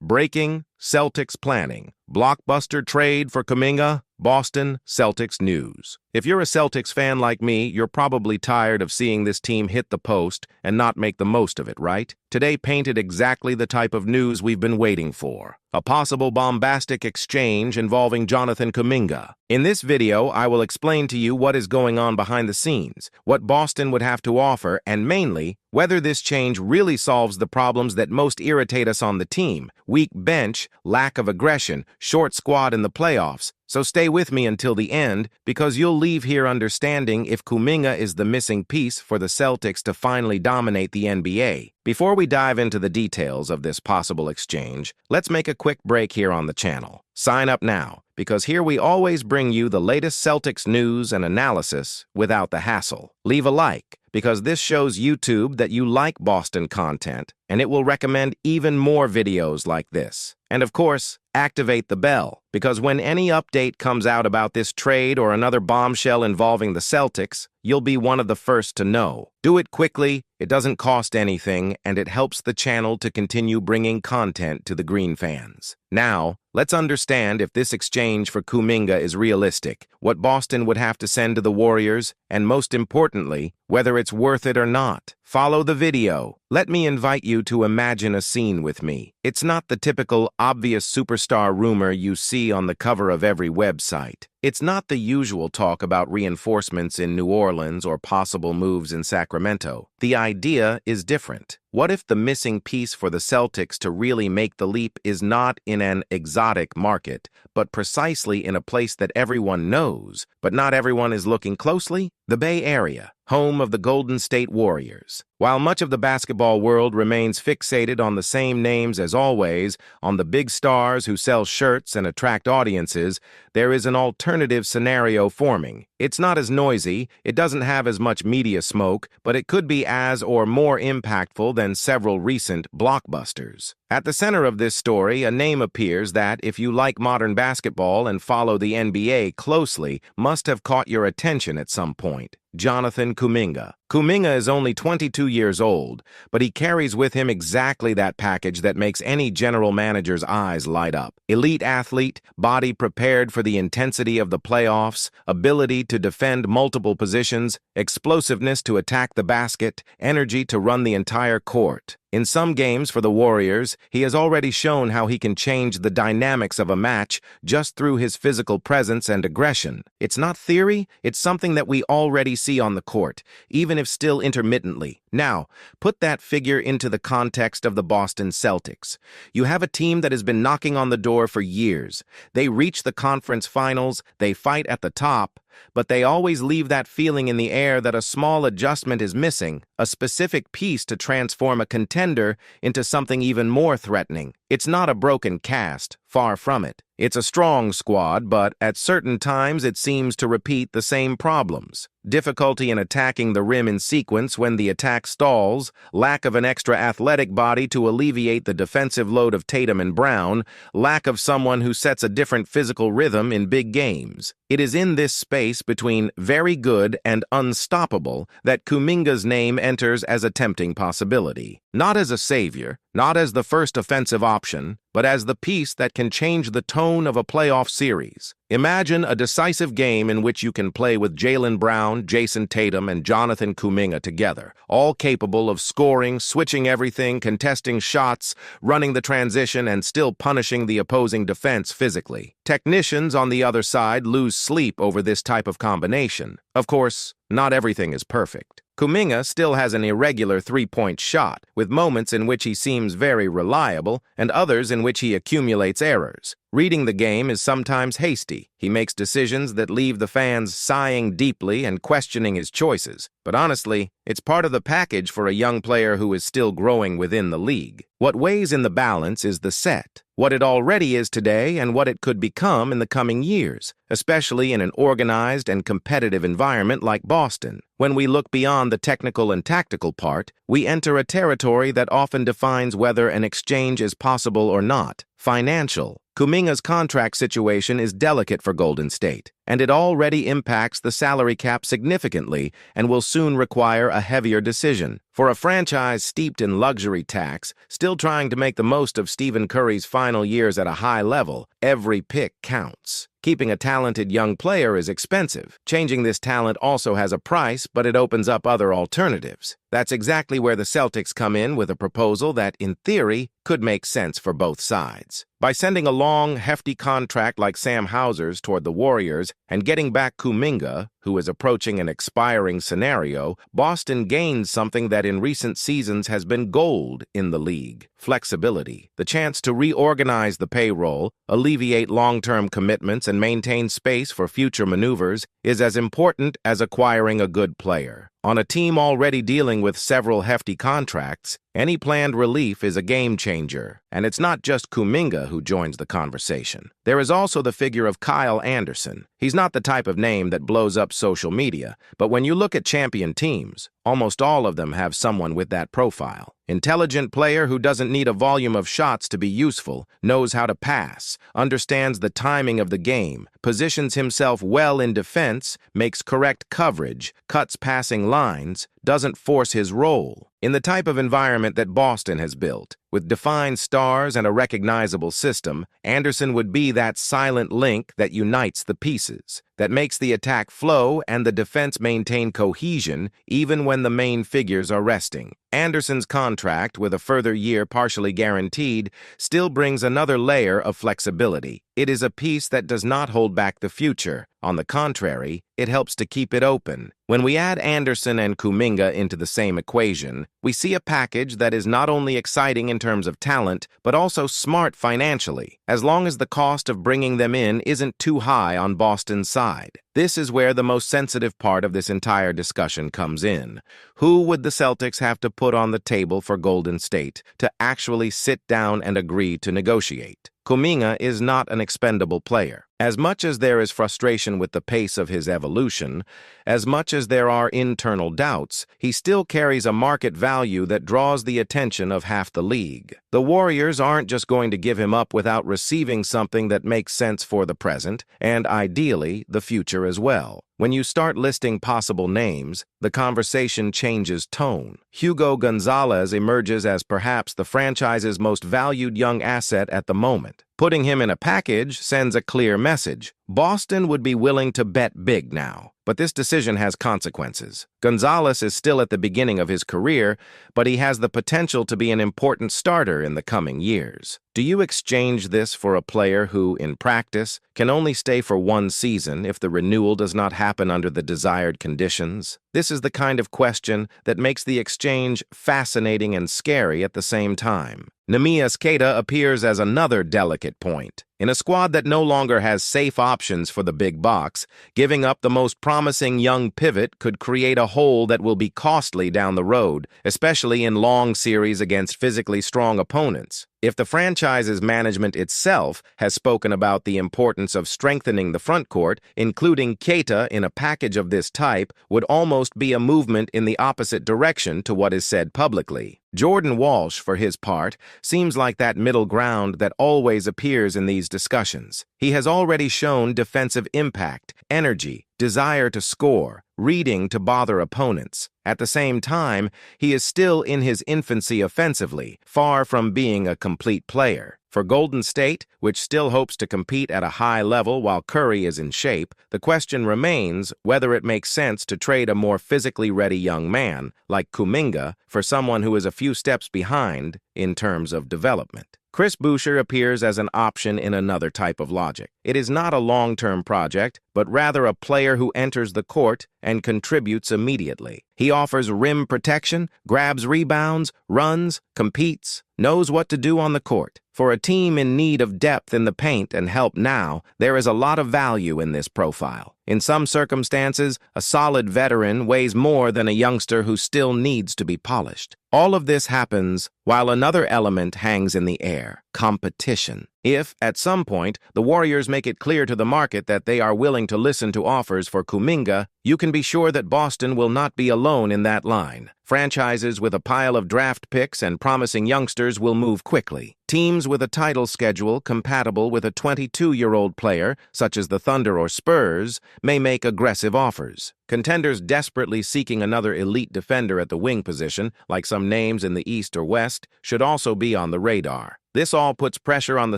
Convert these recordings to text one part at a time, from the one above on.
Breaking, Celtics planning. Blockbuster trade for Kuminga, Boston Celtics news. If you're a Celtics fan like me, you're probably tired of seeing this team hit the post and not make the most of it, right? Today painted exactly the type of news we've been waiting for. A possible bombastic exchange involving Jonathan Kuminga. In this video, I will explain to you what is going on behind the scenes, what Boston would have to offer, and mainly, whether this change really solves the problems that most irritate us on the team: weak bench, lack of aggression, short squad in the playoffs. So stay with me until the end, because you'll leave here understanding if Kuminga is the missing piece for the Celtics to finally dominate the NBA. Before we dive into the details of this possible exchange, let's make a quick break here on the channel. Sign up now, because here we always bring you the latest Celtics news and analysis without the hassle. Leave a like, because this shows YouTube that you like Boston content, and it will recommend even more videos like this. And of course, activate the bell, because when any update comes out about this trade or another bombshell involving the Celtics, you'll be one of the first to know. Do it quickly, it doesn't cost anything, and it helps the channel to continue bringing content to the Green fans. Now, let's understand if this exchange for Kuminga is realistic, what Boston would have to send to the Warriors, and most importantly, whether it's worth it or not. Follow the video. Let me invite you to imagine a scene with me. It's not the typical obvious superstar rumor you see on the cover of every website. It's not the usual talk about reinforcements in New Orleans or possible moves in Sacramento. The idea is different. What if the missing piece for the Celtics to really make the leap is not in an exotic market, but precisely in a place that everyone knows, but not everyone is looking closely? The Bay Area, home of the Golden State Warriors. While much of the basketball world remains fixated on the same names as always, on the big stars who sell shirts and attract audiences, there is an alternative scenario forming. It's not as noisy, it doesn't have as much media smoke, but it could be as or more impactful than several recent blockbusters. At the center of this story, a name appears that, if you like modern basketball and follow the NBA closely, must have caught your attention at some point: Jonathan Kuminga. Kuminga is only 22 years old, but he carries with him exactly that package that makes any general manager's eyes light up. Elite athlete, body prepared for the intensity of the playoffs, ability to defend multiple positions, explosiveness to attack the basket, energy to run the entire court. In some games for the Warriors, he has already shown how he can change the dynamics of a match just through his physical presence and aggression. It's not theory, it's something that we already see on the court, even if still intermittently. Now, put that figure into the context of the Boston Celtics. You have a team that has been knocking on the door for years. They reach the conference finals, they fight at the top, but they always leave that feeling in the air that a small adjustment is missing, a specific piece to transform a contender into something even more threatening. It's not a broken cast, far from it. It's a strong squad, but at certain times it seems to repeat the same problems. Difficulty in attacking the rim in sequence when the attack stalls, lack of an extra athletic body to alleviate the defensive load of Tatum and Brown, lack of someone who sets a different physical rhythm in big games. It is in this space between very good and unstoppable that Kuminga's name enters as a tempting possibility. Not as a savior, not as the first offensive option, but as the piece that can change the tone of a playoff series. Imagine a decisive game in which you can play with Jaylen Brown, Jayson Tatum, and Jonathan Kuminga together, all capable of scoring, switching everything, contesting shots, running the transition, and still punishing the opposing defense physically. Technicians on the other side lose sleep over this type of combination. Of course, not everything is perfect. Kuminga still has an irregular three-point shot, with moments in which he seems very reliable and others in which he accumulates errors. Reading the game is sometimes hasty. He makes decisions that leave the fans sighing deeply and questioning his choices. But honestly, it's part of the package for a young player who is still growing within the league. What weighs in the balance is the set, what it already is today and what it could become in the coming years, especially in an organized and competitive environment like Boston. When we look beyond the technical and tactical part, we enter a territory that often defines whether an exchange is possible or not: financial. Kuminga's contract situation is delicate for Golden State, and it already impacts the salary cap significantly and will soon require a heavier decision. For a franchise steeped in luxury tax, still trying to make the most of Stephen Curry's final years at a high level, every pick counts. Keeping a talented young player is expensive. Changing this talent also has a price, but it opens up other alternatives. That's exactly where the Celtics come in with a proposal that, in theory, could make sense for both sides. By sending a long, hefty contract like Sam Hauser's toward the Warriors and getting back Kuminga, who is approaching an expiring scenario, Boston gains something that in recent seasons has been gold in the league: flexibility. The chance to reorganize the payroll, alleviate long-term commitments, and maintain space for future maneuvers is as important as acquiring a good player. On a team already dealing with several hefty contracts, any planned relief is a game changer. And it's not just Kuminga who joins the conversation. There is also the figure of Kyle Anderson. He's not the type of name that blows up social media, but when you look at champion teams, almost all of them have someone with that profile. Intelligent player who doesn't need a volume of shots to be useful, knows how to pass, understands the timing of the game, positions himself well in defense, makes correct coverage, cuts passing lines, doesn't force his role. In the type of environment that Boston has built, with defined stars and a recognizable system, Anderson would be that silent link that unites the pieces, that makes the attack flow and the defense maintain cohesion even when the main figures are resting. Anderson's contract, with a further year partially guaranteed, still brings another layer of flexibility. It is a piece that does not hold back the future. On the contrary, it helps to keep it open. When we add Anderson and Kuminga into the same equation, we see a package that is not only exciting in terms of talent, but also smart financially, as long as the cost of bringing them in isn't too high on Boston's side. This is where the most sensitive part of this entire discussion comes in. Who would the Celtics have to put on the table for Golden State to actually sit down and agree to negotiate? Kuminga is not an expendable player. As much as there is frustration with the pace of his evolution, as much as there are internal doubts, he still carries a market value that draws the attention of half the league. The Warriors aren't just going to give him up without receiving something that makes sense for the present, and ideally, the future as well. When you start listing possible names, the conversation changes tone. Hugo Gonzalez emerges as perhaps the franchise's most valued young asset at the moment. Putting him in a package sends a clear message. Boston would be willing to bet big now, but this decision has consequences. Gonzalez is still at the beginning of his career, but he has the potential to be an important starter in the coming years. Do you exchange this for a player who, in practice, can only stay for one season if the renewal does not happen under the desired conditions? This is the kind of question that makes the exchange fascinating and scary at the same time. Neemias Queta appears as another delicate point. In a squad that no longer has safe options for the big box, giving up the most promising young pivot could create a hole that will be costly down the road, especially in long series against physically strong opponents. If the franchise's management itself has spoken about the importance of strengthening the front court, including Queta in a package of this type would almost be a movement in the opposite direction to what is said publicly. Jordan Walsh, for his part, seems like that middle ground that always appears in these discussions. He has already shown defensive impact, energy, desire to score, reading to bother opponents. At the same time, he is still in his infancy offensively, far from being a complete player. For Golden State, which still hopes to compete at a high level while Curry is in shape, the question remains whether it makes sense to trade a more physically ready young man, like Kuminga, for someone who is a few steps behind in terms of development. Chris Boucher appears as an option in another type of logic. It is not a long-term project, but rather a player who enters the court and contributes immediately. He offers rim protection, grabs rebounds, runs, competes, knows what to do on the court. For a team in need of depth in the paint and help now, there is a lot of value in this profile. In some circumstances, a solid veteran weighs more than a youngster who still needs to be polished. All of this happens while another element hangs in the air: competition. If, at some point, the Warriors make it clear to the market that they are willing to listen to offers for Kuminga, you can be sure that Boston will not be alone in that line. Franchises with a pile of draft picks and promising youngsters will move quickly. Teams with a title schedule compatible with a 22-year-old player, such as the Thunder or Spurs, may make aggressive offers. Contenders desperately seeking another elite defender at the wing position, like some names in the East or West, should also be on the radar. This all puts pressure on the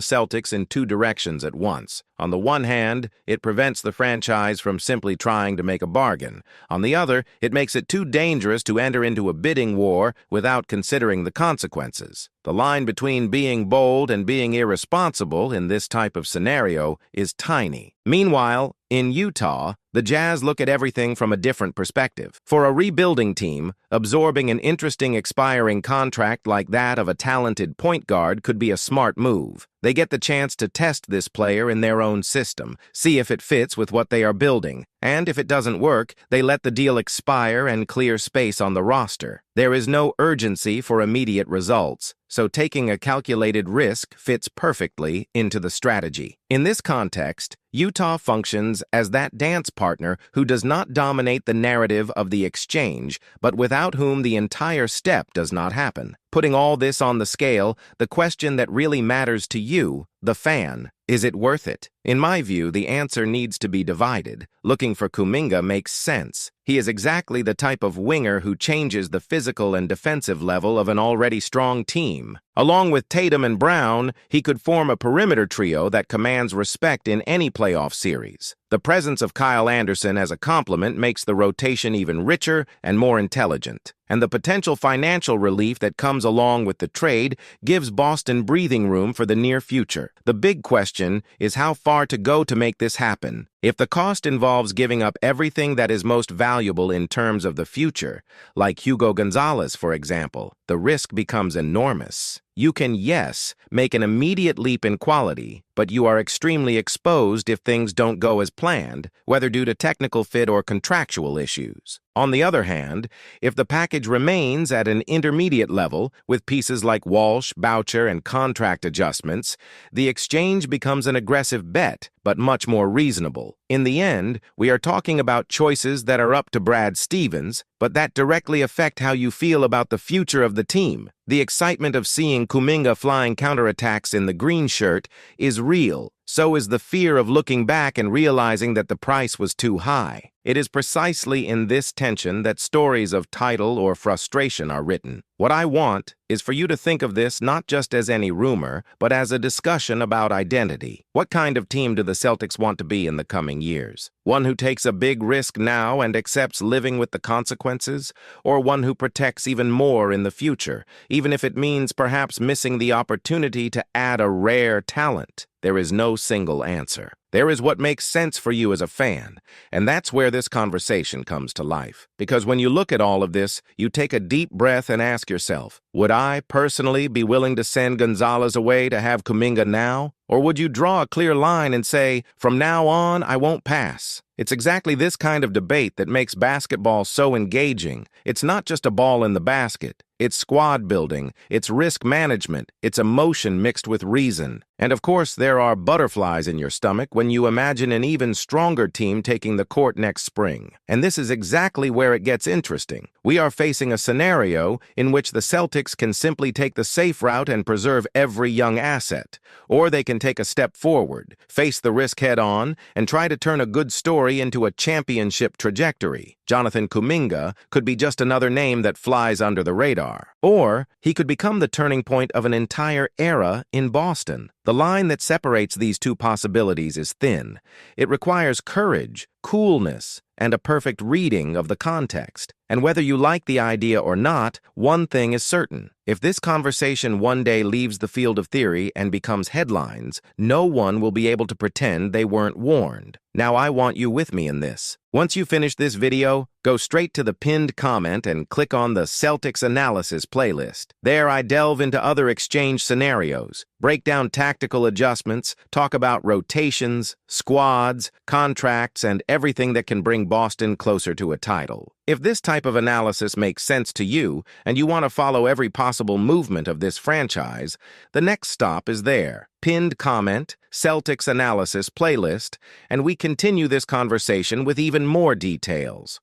Celtics in two directions at once. On the one hand, it prevents the franchise from simply trying to make a bargain. On the other, it makes it too dangerous to enter into a bidding war without considering the consequences. The line between being bold and being irresponsible in this type of scenario is tiny. Meanwhile, in Utah, the Jazz look at everything from a different perspective. For a rebuilding team, absorbing an interesting expiring contract like that of a talented point guard could be a smart move. They get the chance to test this player in their own system, see if it fits with what they are building, and if it doesn't work, they let the deal expire and clear space on the roster. There is no urgency for immediate results, so taking a calculated risk fits perfectly into the strategy. In this context, Utah functions as that dance partner who does not dominate the narrative of the exchange, but without whom the entire step does not happen. Putting all this on the scale, the question that really matters to you, the fan, is it worth it? In my view, the answer needs to be divided. Looking for Kuminga makes sense. He is exactly the type of winger who changes the physical and defensive level of an already strong team. Along with Tatum and Brown, he could form a perimeter trio that commands respect in any playoff series. The presence of Kyle Anderson as a complement makes the rotation even richer and more intelligent. And the potential financial relief that comes along with the trade gives Boston breathing room for the near future. The big question is how far to go to make this happen. If the cost involves giving up everything that is most valuable in terms of the future, like Hugo Gonzalez, for example, the risk becomes enormous. You can, yes, make an immediate leap in quality, but you are extremely exposed if things don't go as planned, whether due to technical fit or contractual issues. On the other hand, if the package remains at an intermediate level, with pieces like Walsh, Boucher, and contract adjustments, the exchange becomes an aggressive bet, but much more reasonable. In the end, we are talking about choices that are up to Brad Stevens, but that directly affect how you feel about the future of the team. The excitement of seeing Kuminga flying counterattacks in the green shirt is real. So is the fear of looking back and realizing that the price was too high. It is precisely in this tension that stories of title or frustration are written. What I want is for you to think of this not just as any rumor, but as a discussion about identity. What kind of team do the Celtics want to be in the coming years? One who takes a big risk now and accepts living with the consequences? Or one who protects even more in the future, even if it means perhaps missing the opportunity to add a rare talent? There is no single answer. There is what makes sense for you as a fan, and that's where this conversation comes to life. Because when you look at all of this, you take a deep breath and ask yourself, would I personally be willing to send Gonzalez away to have Kuminga now? Or would you draw a clear line and say, from now on, I won't pass? It's exactly this kind of debate that makes basketball so engaging. It's not just a ball in the basket. It's squad building, it's risk management, it's emotion mixed with reason. And of course, there are butterflies in your stomach when you imagine an even stronger team taking the court next spring. And this is exactly where it gets interesting. We are facing a scenario in which the Celtics can simply take the safe route and preserve every young asset. Or they can take a step forward, face the risk head-on, and try to turn a good story into a championship trajectory. Jonathan Kuminga could be just another name that flies under the radar. Or he could become the turning point of an entire era in Boston. The line that separates these two possibilities is thin. It requires courage, coolness, and a perfect reading of the context. And whether you like the idea or not, one thing is certain. If this conversation one day leaves the field of theory and becomes headlines, no one will be able to pretend they weren't warned. Now I want you with me in this. Once you finish this video, go straight to the pinned comment and click on the Celtics Analysis playlist. There I delve into other exchange scenarios, break down tactical adjustments, talk about rotations, squads, contracts, and everything that can bring Boston closer to a title. If this type of analysis makes sense to you and you want to follow every possible movement of this franchise, the next stop is there. Pinned comment, Celtics Analysis playlist, and we continue this conversation with even more details.